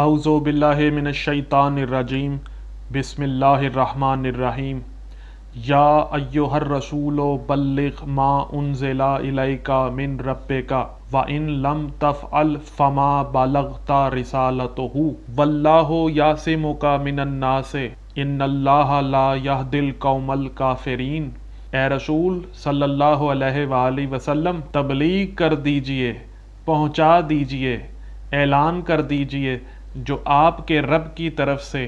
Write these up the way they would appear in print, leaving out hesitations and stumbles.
اعوذ باللہ من الشیطان الرجیم بسم اللہ الرحمن الرحیم یا ایہا الرسول بلغ ما انزل الیک من ربک وان لم تفعل فما بلغت رسالتہ واللہ یعصمک من الناس ان اللہ لا یہدی القوم الکافرین۔ اے رسول صلی اللہ علیہ وآلہ وسلم تبلیغ کر دیجئے، پہنچا دیجئے، اعلان کر دیجئے جو آپ کے رب کی طرف سے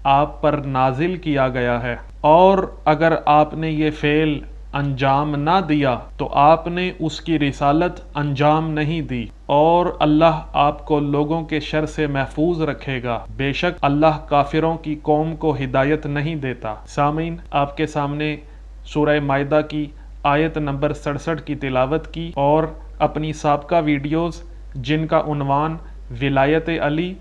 آپ پر نازل کیا گیا ہے، اور اگر آپ نے یہ فعل انجام نہ دیا تو آپ نے اس کی رسالت انجام نہیں دی، اور اللہ آپ کو لوگوں کے شر سے محفوظ رکھے گا، بے شک اللہ کافروں کی قوم کو ہدایت نہیں دیتا۔ سامعین، آپ کے سامنے سورہ مائدہ کی آیت نمبر 67 کی تلاوت کی، اور اپنی سابقہ ویڈیوز جن کا عنوان ولایت علی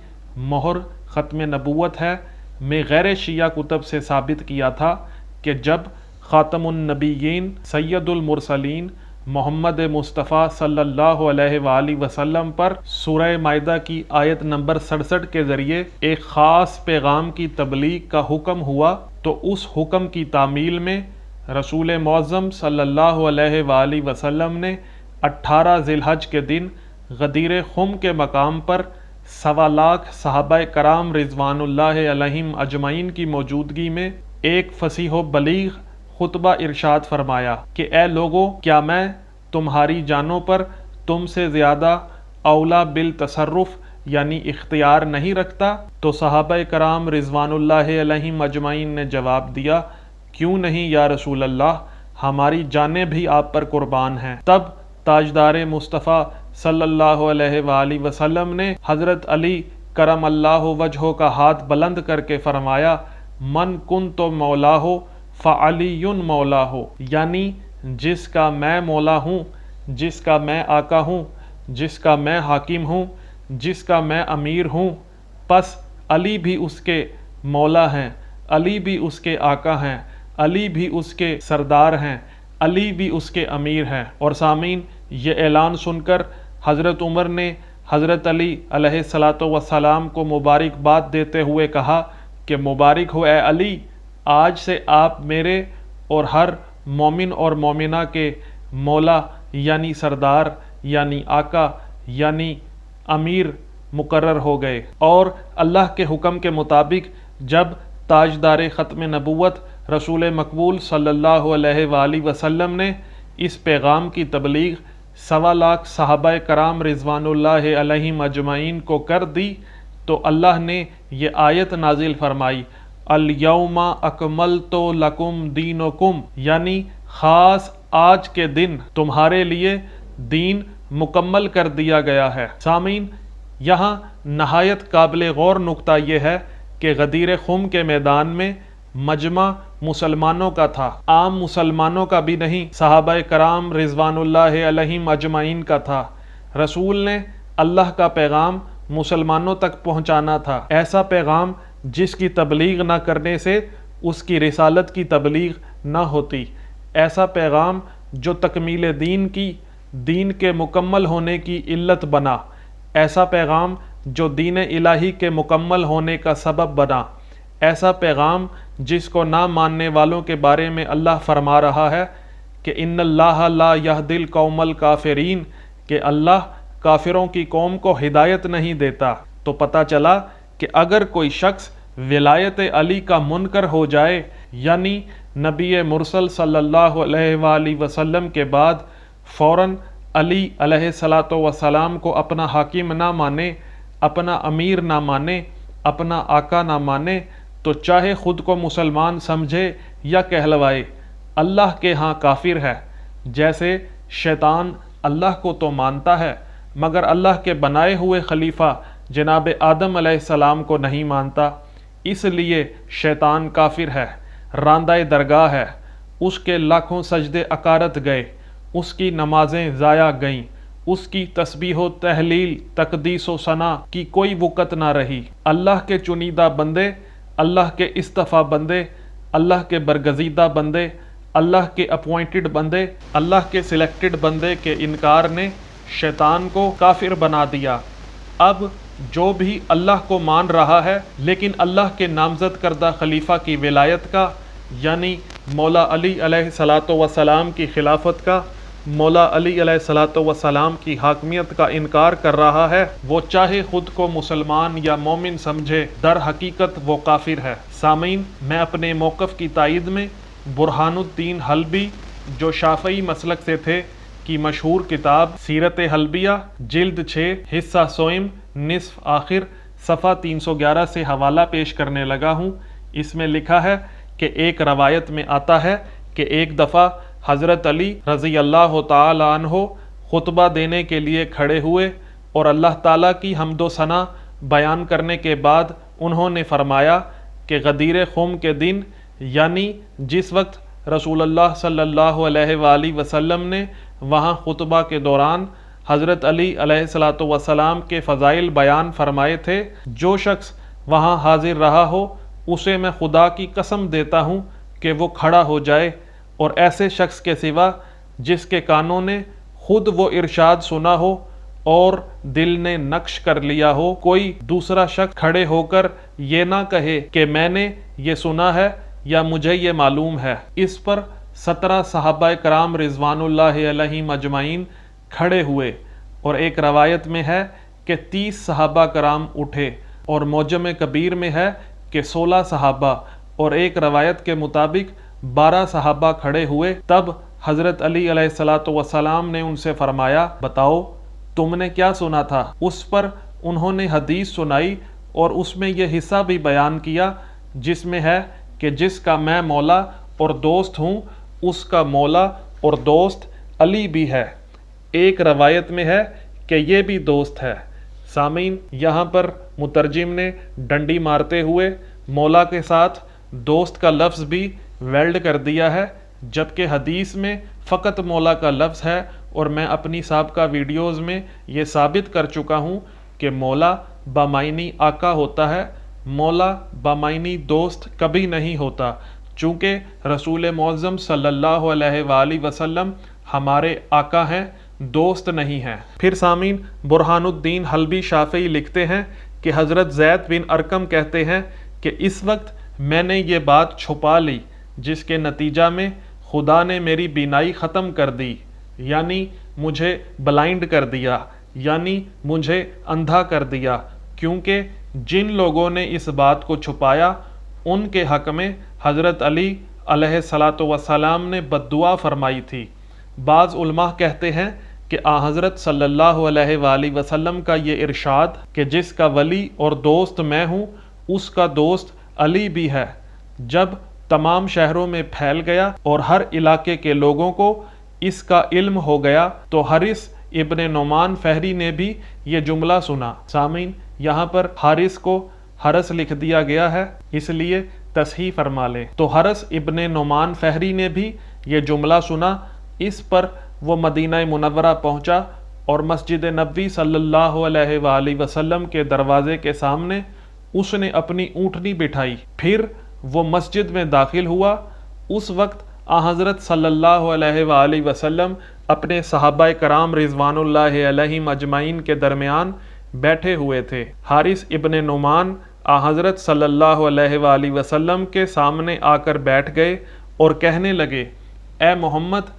مہر ختم نبوت ہے میں غیر شیعہ کتب سے ثابت کیا تھا کہ جب خاتم النبیین سید المرسلین محمد مصطفیٰ صلی اللہ علیہ وآلہ وسلم پر سورہ مائدہ کی آیت نمبر 67 کے ذریعے ایک خاص پیغام کی تبلیغ کا حکم ہوا، تو اس حکم کی تعمیل میں رسول معظم صلی اللہ علیہ وآلہ وسلم نے 18 ذی الحج کے دن غدیر خم کے مقام پر 1.25 لاکھ صحابہ کرام رضوان اللہ علیہم اجمعین کی موجودگی میں ایک فصیح و بلیغ خطبہ ارشاد فرمایا کہ اے لوگو، کیا میں تمہاری جانوں پر تم سے زیادہ اولا بالتصرف یعنی اختیار نہیں رکھتا؟ تو صحابہ کرام رضوان اللہ علیہم اجمعین نے جواب دیا، کیوں نہیں یا رسول اللہ، ہماری جانیں بھی آپ پر قربان ہیں۔ تب تاجدار مصطفیٰ صلی اللہ علیہ وآلہ وسلم نے حضرت علی کرم اللہ وجہہ کا ہاتھ بلند کر کے فرمایا، من کنت مولا ہو فعلی مولا ہو، یعنی جس کا میں مولا ہوں، جس کا میں آقا ہوں، جس کا میں حاکم ہوں، جس کا میں امیر ہوں، پس علی بھی اس کے مولا ہیں، علی بھی اس کے آقا ہیں، علی بھی اس کے سردار ہیں، علی بھی اس کے امیر ہیں۔ اور سامعین، یہ اعلان سن کر حضرت عمر نے حضرت علی علیہ السلام کو مبارکباد دیتے ہوئے کہا کہ مبارک ہو اے علی، آج سے آپ میرے اور ہر مومن اور مومنہ کے مولا یعنی سردار یعنی آقا یعنی امیر مقرر ہو گئے۔ اور اللہ کے حکم کے مطابق جب تاجدار ختم نبوت رسول مقبول صلی اللہ علیہ وآلہ وسلم نے اس پیغام کی تبلیغ 1.25 لاکھ صحابہ کرام رضوان اللہ علیہم اجمعین کو کر دی، تو اللہ نے یہ آیت نازل فرمائی، الیوم اکملت لکم دینکم، یعنی خاص آج کے دن تمہارے لیے دین مکمل کر دیا گیا ہے۔ سامعین، یہاں نہایت قابل غور نقطہ یہ ہے کہ غدیر خم کے میدان میں مجمع مسلمانوں کا تھا، عام مسلمانوں کا بھی نہیں، صحابہ کرام رضوان اللہ علیہم اجمعین کا تھا۔ رسول نے اللہ کا پیغام مسلمانوں تک پہنچانا تھا، ایسا پیغام جس کی تبلیغ نہ کرنے سے اس کی رسالت کی تبلیغ نہ ہوتی، ایسا پیغام جو تکمیل دین کی، دین کے مکمل ہونے کی علت بنا، ایسا پیغام جو دین الہی کے مکمل ہونے کا سبب بنا، ایسا پیغام جس کو نہ ماننے والوں کے بارے میں اللہ فرما رہا ہے کہ ان اللہ لا یہدی القوم الکافرین، کہ اللہ کافروں کی قوم کو ہدایت نہیں دیتا۔ تو پتہ چلا کہ اگر کوئی شخص ولایت علی کا منکر ہو جائے، یعنی نبی مرسل صلی اللہ علیہ وآلہ وسلم کے بعد فوراً علی علیہ السلام کو اپنا حاکم نہ مانے، اپنا امیر نہ مانے، اپنا آقا نہ مانے، تو چاہے خود کو مسلمان سمجھے یا کہلوائے، اللہ کے ہاں کافر ہے۔ جیسے شیطان اللہ کو تو مانتا ہے مگر اللہ کے بنائے ہوئے خلیفہ جناب آدم علیہ السلام کو نہیں مانتا، اس لیے شیطان کافر ہے، راندہ درگاہ ہے، اس کے لاکھوں سجدے اکارت گئے، اس کی نمازیں ضائع گئیں، اس کی تسبیح و تحلیل تقدیس و ثنا کی کوئی وقت نہ رہی۔ اللہ کے چنیدہ بندے، اللہ کے اصطفیٰ بندے، اللہ کے برگزیدہ بندے، اللہ کے اپوائنٹڈ بندے، اللہ کے سلیکٹڈ بندے کے انکار نے شیطان کو کافر بنا دیا۔ اب جو بھی اللہ کو مان رہا ہے لیکن اللہ کے نامزد کردہ خلیفہ کی ولایت کا یعنی مولا علی علیہ الصلاۃ والسلام کی خلافت کا، مولا علی علیہ الصلاۃ والسلام کی حاکمیت کا انکار کر رہا ہے، وہ چاہے خود کو مسلمان یا مومن سمجھے، در حقیقت وہ کافر ہے۔ سامعین، میں اپنے موقف کی تائید میں برہان الدین حلبی جو شافعی مسلک سے تھے کی مشہور کتاب سیرت حلبیہ جلد 6 حصہ سوئم نصف آخر صفحہ 311 سے حوالہ پیش کرنے لگا ہوں۔ اس میں لکھا ہے کہ ایک روایت میں آتا ہے کہ ایک دفعہ حضرت علی رضی اللہ تعالی عنہ خطبہ دینے کے لیے کھڑے ہوئے اور اللہ تعالیٰ کی حمد و ثنا بیان کرنے کے بعد انہوں نے فرمایا کہ غدیر خم کے دن یعنی جس وقت رسول اللہ صلی اللہ علیہ وآلہ وسلم نے وہاں خطبہ کے دوران حضرت علی علیہ الصلاۃ والسلام کے فضائل بیان فرمائے تھے، جو شخص وہاں حاضر رہا ہو اسے میں خدا کی قسم دیتا ہوں کہ وہ کھڑا ہو جائے، اور ایسے شخص کے سوا جس کے کانوں نے خود وہ ارشاد سنا ہو اور دل نے نقش کر لیا ہو، کوئی دوسرا شخص کھڑے ہو کر یہ نہ کہے کہ میں نے یہ سنا ہے یا مجھے یہ معلوم ہے۔ اس پر 17 صحابہ کرام رضوان اللہ علیہم اجمعین کھڑے ہوئے، اور ایک روایت میں ہے کہ 30 صحابہ کرام اٹھے، اور معجم کبیر میں ہے کہ 16 صحابہ، اور ایک روایت کے مطابق 12 صحابہ کھڑے ہوئے۔ تب حضرت علی علیہ الصلاۃ والسلام نے ان سے فرمایا، بتاؤ تم نے کیا سنا تھا؟ اس پر انہوں نے حدیث سنائی اور اس میں یہ حصہ بھی بیان کیا جس میں ہے کہ جس کا میں مولا اور دوست ہوں اس کا مولا اور دوست علی بھی ہے۔ ایک روایت میں ہے کہ یہ بھی دوست ہے۔ سامعین، یہاں پر مترجم نے ڈنڈی مارتے ہوئے مولا کے ساتھ دوست کا لفظ بھی ویلڈ کر دیا ہے، جبکہ حدیث میں فقط مولا کا لفظ ہے، اور میں اپنی سابقہ ویڈیوز میں یہ ثابت کر چکا ہوں کہ مولا بامعنی آقا ہوتا ہے، مولا بامعنی دوست کبھی نہیں ہوتا، چونکہ رسول معظم صلی اللہ علیہ وآلہ وسلم ہمارے آقا ہیں، دوست نہیں ہیں۔ پھر سامعین، برہان الدین حلبی شافعی لکھتے ہیں کہ حضرت زید بن ارقم کہتے ہیں کہ اس وقت میں نے یہ بات چھپا لی جس کے نتیجہ میں خدا نے میری بینائی ختم کر دی، یعنی مجھے بلائنڈ کر دیا، یعنی مجھے اندھا کر دیا، کیونکہ جن لوگوں نے اس بات کو چھپایا ان کے حق میں حضرت علی علیہ الصلاۃ والسلام نے بد دعا فرمائی تھی۔ بعض علماء کہتے ہیں کہ آن حضرت صلی اللہ علیہ وآلہ وسلم کا یہ ارشاد کہ جس کا ولی اور دوست میں ہوں اس کا دوست علی بھی ہے، جب تمام شہروں میں پھیل گیا اور ہر علاقے کے لوگوں کو اس کا علم ہو گیا تو حارث ابن نعمان فہری نے بھی یہ جملہ سنا۔ سامعین، یہاں پر حارث کو حرس لکھ دیا گیا ہے، اس لیے تصحیح فرما لیں۔ تو حرس ابن نعمان فہری نے بھی یہ جملہ سنا، اس پر وہ مدینہ منورہ پہنچا اور مسجد نبوی صلی اللہ علیہ وآلہ وسلم کے دروازے کے سامنے اس نے اپنی اونٹنی بٹھائی، پھر وہ مسجد میں داخل ہوا۔ اس وقت آن حضرت صلی اللہ علیہ وآلہ وسلم اپنے صحابہ کرام رضوان اللہ علیہم اجمعین کے درمیان بیٹھے ہوئے تھے۔ حارث ابن نعمان آن حضرت صلی اللہ علیہ وآلہ وسلم کے سامنے آ کر بیٹھ گئے اور کہنے لگے، اے محمد،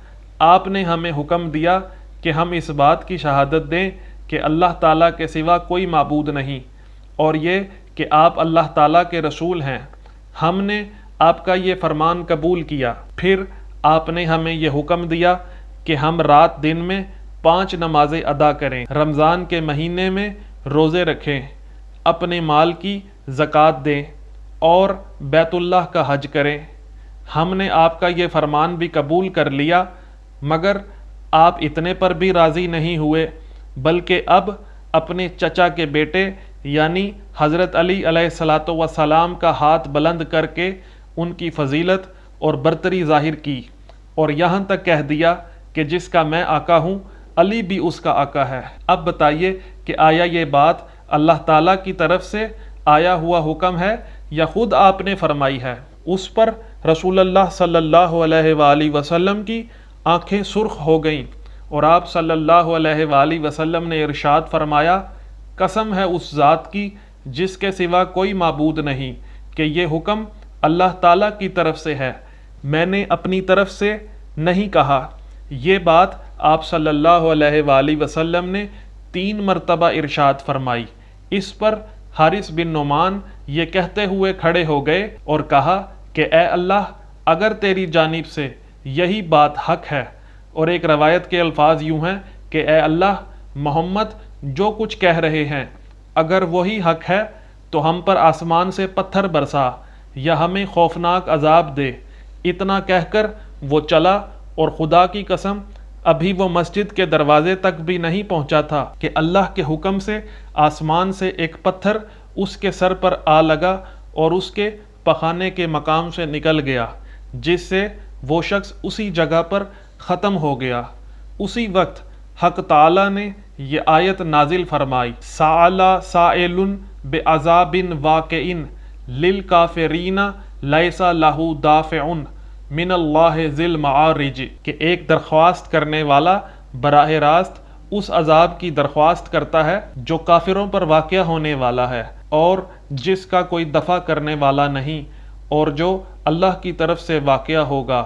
آپ نے ہمیں حکم دیا کہ ہم اس بات کی شہادت دیں کہ اللہ تعالیٰ کے سوا کوئی معبود نہیں، اور یہ کہ آپ اللہ تعالیٰ کے رسول ہیں۔ ہم نے آپ کا یہ فرمان قبول کیا۔ پھر آپ نے ہمیں یہ حکم دیا کہ ہم رات دن میں 5 نمازیں ادا کریں، رمضان کے مہینے میں روزے رکھیں، اپنے مال کی زکوٰۃ دیں اور بیت اللہ کا حج کریں۔ ہم نے آپ کا یہ فرمان بھی قبول کر لیا، مگر آپ اتنے پر بھی راضی نہیں ہوئے، بلکہ اب اپنے چچا کے بیٹے یعنی حضرت علی علیہ الصلاۃ والسلام کا ہاتھ بلند کر کے ان کی فضیلت اور برتری ظاہر کی، اور یہاں تک کہہ دیا کہ جس کا میں آقا ہوں علی بھی اس کا آقا ہے۔ اب بتائیے کہ آیا یہ بات اللہ تعالیٰ کی طرف سے آیا ہوا حکم ہے یا خود آپ نے فرمائی ہے؟ اس پر رسول اللہ صلی اللہ علیہ وآلہ وسلم کی آنکھیں سرخ ہو گئیں اور آپ صلی اللہ علیہ وآلہ وسلم نے ارشاد فرمایا، قسم ہے اس ذات کی جس کے سوا کوئی معبود نہیں کہ یہ حکم اللہ تعالیٰ کی طرف سے ہے، میں نے اپنی طرف سے نہیں کہا۔ یہ بات آپ صلی اللہ علیہ وآلہ وسلم نے 3 مرتبہ ارشاد فرمائی۔ اس پر حارث بن نعمان یہ کہتے ہوئے کھڑے ہو گئے اور کہا کہ اے اللہ، اگر تیری جانب سے یہی بات حق ہے، اور ایک روایت کے الفاظ یوں ہیں کہ اے اللہ، محمد جو کچھ کہہ رہے ہیں اگر وہی حق ہے تو ہم پر آسمان سے پتھر برسا یا ہمیں خوفناک عذاب دے۔ اتنا کہہ کر وہ چلا، اور خدا کی قسم ابھی وہ مسجد کے دروازے تک بھی نہیں پہنچا تھا کہ اللہ کے حکم سے آسمان سے ایک پتھر اس کے سر پر آ لگا اور اس کے پخانے کے مقام سے نکل گیا، جس سے وہ شخص اسی جگہ پر ختم ہو گیا۔ اسی وقت حق تعالیٰ نے یہ آیت نازل فرمائی، سَأَلَ سَائِلٌ بِعَذَابٍ وَاقِعٍ لِلْكَافِرِينَ لَيْسَ لَهُ دَافِعٌ مِنَ اللَّهِ ذِي الْمَعَارِجِ، کہ ایک درخواست کرنے والا براہ راست اس عذاب کی درخواست کرتا ہے جو کافروں پر واقع ہونے والا ہے اور جس کا کوئی دفع کرنے والا نہیں، اور جو اللہ کی طرف سے واقع ہوگا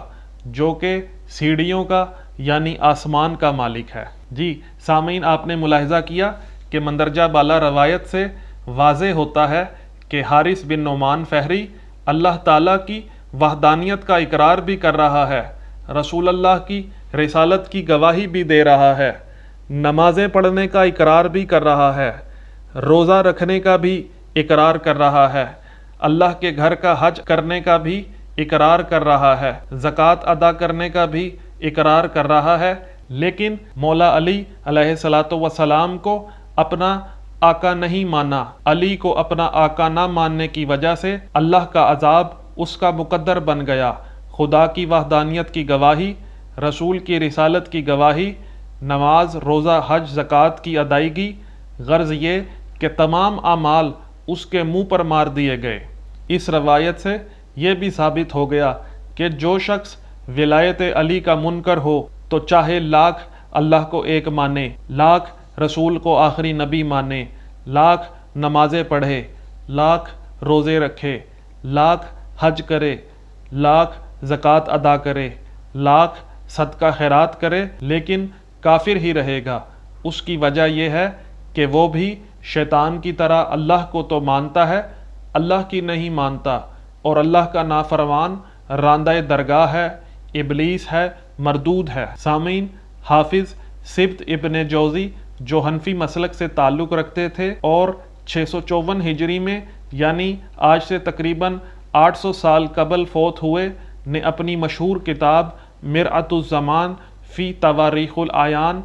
جو کہ سیڑھیوں کا یعنی آسمان کا مالک ہے۔ جی سامعین، آپ نے ملاحظہ کیا کہ مندرجہ بالا روایت سے واضح ہوتا ہے کہ حارث بن نعمان فہری اللہ تعالیٰ کی وحدانیت کا اقرار بھی کر رہا ہے، رسول اللہ کی رسالت کی گواہی بھی دے رہا ہے، نمازیں پڑھنے کا اقرار بھی کر رہا ہے، روزہ رکھنے کا بھی اقرار کر رہا ہے، اللہ کے گھر کا حج کرنے کا بھی اقرار کر رہا ہے، زکوٰۃ ادا کرنے کا بھی اقرار کر رہا ہے، لیکن مولا علی علیہ الصلاۃ والسلام کو اپنا آقا نہیں مانا۔ علی کو اپنا آقا نہ ماننے کی وجہ سے اللہ کا عذاب اس کا مقدر بن گیا۔ خدا کی وحدانیت کی گواہی، رسول کی رسالت کی گواہی، نماز، روزہ، حج، زکوٰۃ کی ادائیگی، غرض یہ کہ تمام اعمال اس کے منہ پر مار دیے گئے۔ اس روایت سے یہ بھی ثابت ہو گیا کہ جو شخص ولایت علی کا منکر ہو تو چاہے لاکھ اللہ کو ایک مانے، لاکھ رسول کو آخری نبی مانے، لاکھ نمازیں پڑھے، لاکھ روزے رکھے، لاکھ حج کرے، لاکھ زکوٰۃ ادا کرے، لاکھ صدقہ خیرات کرے، لیکن کافر ہی رہے گا۔ اس کی وجہ یہ ہے کہ وہ بھی شیطان کی طرح اللہ کو تو مانتا ہے، اللہ کی نہیں مانتا، اور اللہ کا نافرمان راندہ درگاہ ہے، ابلیس ہے، مردود ہے۔ سامعین، حافظ سبط ابن جوزی جو حنفی مسلک سے تعلق رکھتے تھے اور 654 ہجری میں یعنی آج سے تقریباً 800 سال قبل فوت ہوئے، نے اپنی مشہور کتاب مرآت الزمان فی تواریخ العیان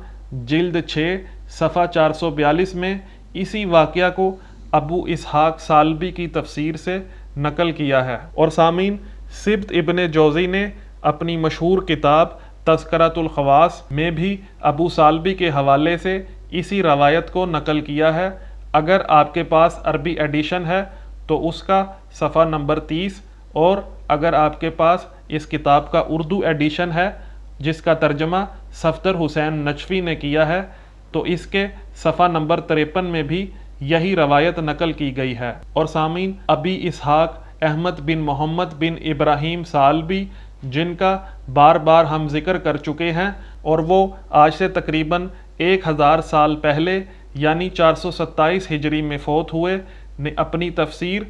جلد 6 صفحہ 442 میں اسی واقعہ کو ابو اسحاق سالبی کی تفسیر سے نقل کیا ہے۔ اور سامعین، سبط ابن جوزی نے اپنی مشہور کتاب تذکرۃ الخواص میں بھی ابو سالبی کے حوالے سے اسی روایت کو نقل کیا ہے۔ اگر آپ کے پاس عربی ایڈیشن ہے تو اس کا صفحہ نمبر 30، اور اگر آپ کے پاس اس کتاب کا اردو ایڈیشن ہے جس کا ترجمہ صفدر حسین نجفی نے کیا ہے تو اس کے صفحہ نمبر 53 میں بھی یہی روایت نقل کی گئی ہے۔ اور سامعین، ابی اسحاق احمد بن محمد بن ابراہیم سالبی، جن کا بار بار ہم ذکر کر چکے ہیں اور وہ آج سے تقریباً 1000 سال پہلے یعنی 427 ہجری میں فوت ہوئے، نے اپنی تفسیر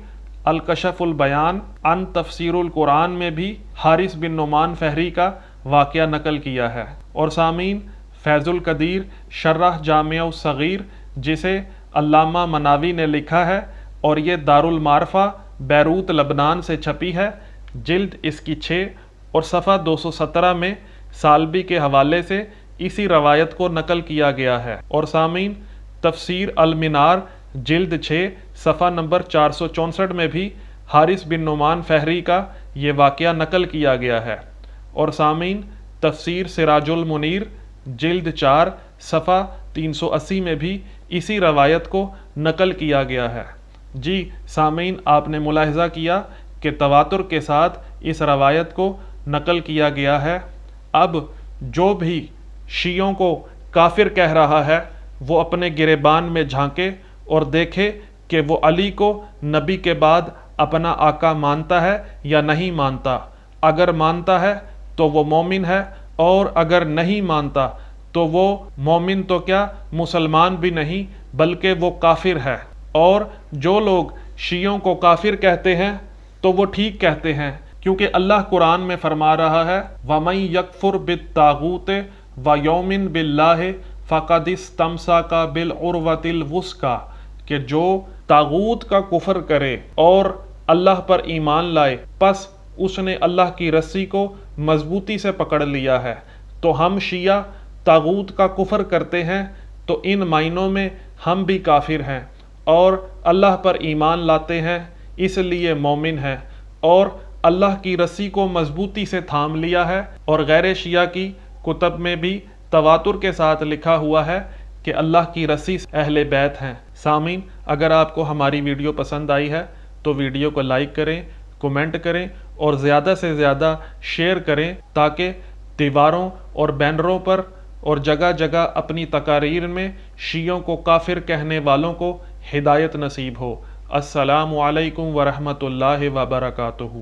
الکشف البیان عن تفسیر القرآن میں بھی حارث بن نعمان فہری کا واقعہ نقل کیا ہے۔ اور سامعین، فیض القدیر شرح جامع الصغیر جسے علامہ مناوی نے لکھا ہے اور یہ دارالمعرفہ بیروت لبنان سے چھپی ہے، جلد اس کی 6 اور صفحہ 217 میں سالبی کے حوالے سے اسی روایت کو نقل کیا گیا ہے۔ اور سامعین، تفسیر المنار جلد 6 صفحہ نمبر 464 میں بھی حارث بن نعمان فہری کا یہ واقعہ نقل کیا گیا ہے۔ اور سامعین، تفسیر سراج المنیر جلد 4 صفحہ 380 میں بھی اسی روایت کو نقل کیا گیا ہے۔ جی سامعین، آپ نے ملاحظہ کیا کہ تواتر کے ساتھ اس روایت کو نقل کیا گیا ہے۔ اب جو بھی شیعوں کو کافر کہہ رہا ہے وہ اپنے گریبان میں جھانکے، اور دیکھے کہ وہ علی کو نبی کے بعد اپنا آقا مانتا ہے یا نہیں مانتا۔ اگر مانتا ہے تو وہ مومن ہے، اور اگر نہیں مانتا تو وہ مومن تو کیا مسلمان بھی نہیں بلکہ وہ کافر ہے۔ اور جو لوگ شیعوں کو کافر کہتے ہیں تو وہ ٹھیک کہتے ہیں، کیونکہ اللہ قرآن میں فرما رہا ہے وَمَن يَكْفُرْ بِالطَّاغُوتِ وَيُؤْمِنْ بِاللَّهِ فَقَدِ اسْتَمْسَكَ بِالْعُرْوَةِ الْوُثْقَىٰ کہ جو طاغوت کا کفر کرے اور اللہ پر ایمان لائے پس اس نے اللہ کی رسی کو مضبوطی سے پکڑ لیا ہے۔ تو ہم شیعہ طاغوت کا کفر کرتے ہیں تو ان معنوں میں ہم بھی کافر ہیں، اور اللہ پر ایمان لاتے ہیں اس لیے مومن ہیں، اور اللہ کی رسی کو مضبوطی سے تھام لیا ہے۔ اور غیر شیعہ کی کتب میں بھی تواتر کے ساتھ لکھا ہوا ہے کہ اللہ کی رسی اہل بیت ہیں۔ سامعین، اگر آپ کو ہماری ویڈیو پسند آئی ہے تو ویڈیو کو لائک کریں، کومنٹ کریں اور زیادہ سے زیادہ شیئر کریں تاکہ دیواروں اور بینروں پر اور جگہ جگہ اپنی تقاریر میں شیعوں کو کافر کہنے والوں کو ہدایت نصیب ہو۔ السلام علیکم ورحمۃ اللہ وبرکاتہ۔